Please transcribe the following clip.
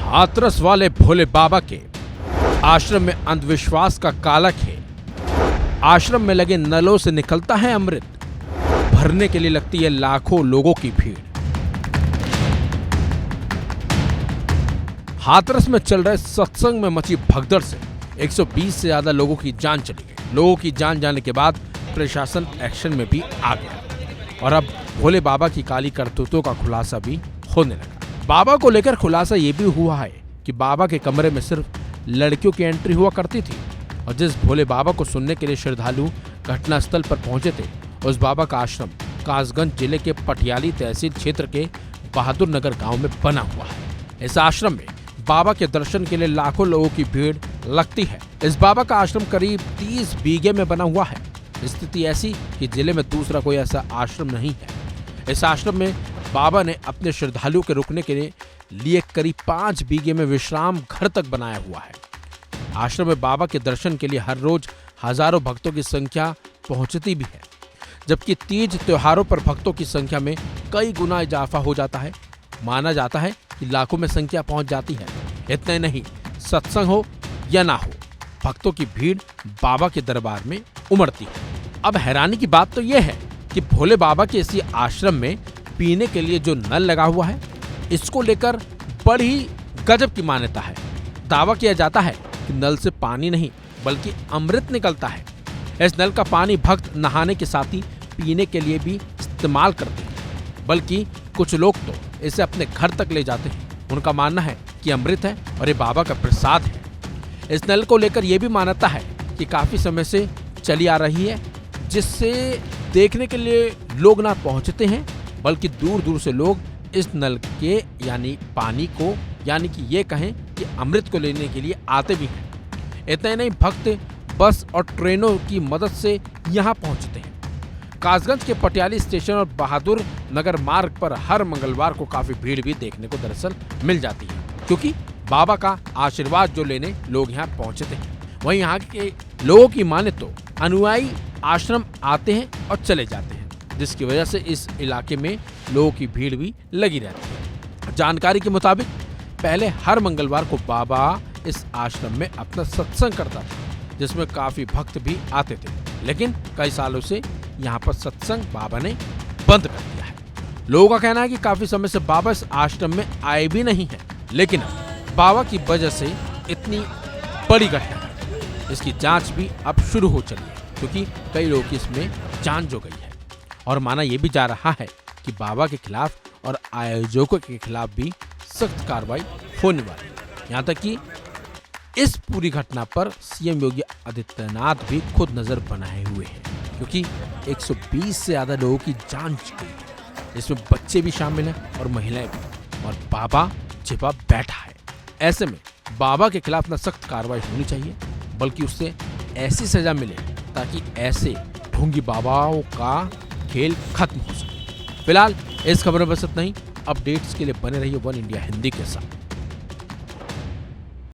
हाथरस वाले भोले बाबा के आश्रम में अंधविश्वास का काला खेल। आश्रम में लगे नलों से निकलता है अमृत, भरने के लिए लगती है लाखों लोगों की भीड़। हाथरस में चल रहे सत्संग में मची भगदड़ से 120 से ज्यादा लोगों की जान चली गई। लोगों की जान जाने के बाद प्रशासन एक्शन में भी आ गया और अब भोले बाबा की काली करतूतों का खुलासा भी होने लगा। बाबा को लेकर खुलासा ये भी हुआ है कि बाबा के कमरे में सिर्फ लड़कियों की एंट्री हुआ करती थी और जिस भोले बाबा को सुनने के लिए श्रद्धालु घटनास्थल पर पहुंचे थे, उस बाबा का आश्रम कासगंज जिले के पटियाली तहसील क्षेत्र के बहादुर नगर गांव में बना हुआ है। इस आश्रम में बाबा के दर्शन के लिए लाखों लोगों की भीड़ लगती है। इस बाबा का आश्रम करीब 30 बीघे में बना हुआ है। स्थिति ऐसी कि जिले में दूसरा कोई ऐसा आश्रम नहीं है। इस आश्रम में बाबा ने अपने श्रद्धालुओं के रुकने के लिए करीब 5 बीघे में विश्राम घर तक बनाया हुआ है। आश्रम में बाबा के दर्शन के लिए हर रोज हजारों भक्तों की संख्या पहुंचती भी है, जबकि तीज त्योहारों पर भक्तों की संख्या में कई गुना इजाफा हो जाता है। माना जाता है कि लाखों में संख्या पहुंच जाती है। इतना ही नहीं, सत्संग हो या ना हो, भक्तों की भीड़ बाबा के दरबार में उमड़ती है। अब हैरानी की बात तो यह है कि भोले बाबा के इसी आश्रम में पीने के लिए जो नल लगा हुआ है, इसको लेकर बड़ी गजब की मान्यता है। दावा किया जाता है कि नल से पानी नहीं बल्कि अमृत निकलता है। इस नल का पानी भक्त नहाने के साथ ही पीने के लिए भी इस्तेमाल करते हैं, बल्कि कुछ लोग तो इसे अपने घर तक ले जाते हैं। उनका मानना है कि अमृत है और ये बाबा का प्रसाद है। इस नल को लेकर यह भी मान्यता है कि काफी समय से चली आ रही है, जिससे देखने के लिए लोग ना पहुंचते हैं बल्कि दूर दूर से लोग इस नल के यानी पानी को यानी कि ये कहें कि अमृत को लेने के लिए आते भी हैं। इतना ही नहीं, भक्त बस और ट्रेनों की मदद से यहाँ पहुंचते हैं। कासगंज के पटियाली स्टेशन और बहादुर नगर मार्ग पर हर मंगलवार को काफी भीड़ भी देखने को दरअसल मिल जाती है, क्योंकि बाबा का आशीर्वाद जो लेने लोग यहाँ पहुंचते हैं। वहीं यहाँ के लोगों की माने तो अनुयायी आश्रम आते हैं और चले जाते हैं, जिसकी वजह से इस इलाके में लोगों की भीड़ भी लगी रहती है। जानकारी के मुताबिक पहले हर मंगलवार को बाबा इस आश्रम में अपना सत्संग करता था, जिसमें काफी भक्त भी आते थे। लेकिन कई सालों से यहाँ पर सत्संग बाबा ने बंद कर दिया है। लोगों का कहना है कि काफी समय से बाबा इस आश्रम में आए भी नहीं है, लेकिन बाबा की वजह से इतनी बड़ी घटना है, इसकी जांच भी अब शुरू हो चली है, क्योंकि कई लोगों की इसमें जान जो गई है। और माना यह भी जा रहा है कि बाबा के खिलाफ और आयोजकों के खिलाफ भी सख्त कार्रवाई होने वाली है। यहाँ तक कि इस पूरी घटना पर सीएम योगी आदित्यनाथ भी खुद नजर बनाए हुए हैं, क्योंकि 120 से ज्यादा लोगों की जान गई है। इसमें बच्चे भी शामिल हैं और महिलाएं भी, और बाबा छिपा बैठा है। ऐसे में बाबा के खिलाफ न सख्त कार्रवाई होनी चाहिए, बल्कि उससे ऐसी सजा मिले ताकि ऐसे ढोंगी बाबाओं का खेल खत्म हो सके। फिलहाल इस खबर में बस इतना ही। अपडेट्स के लिए बने रहिए वन इंडिया हिंदी के साथ।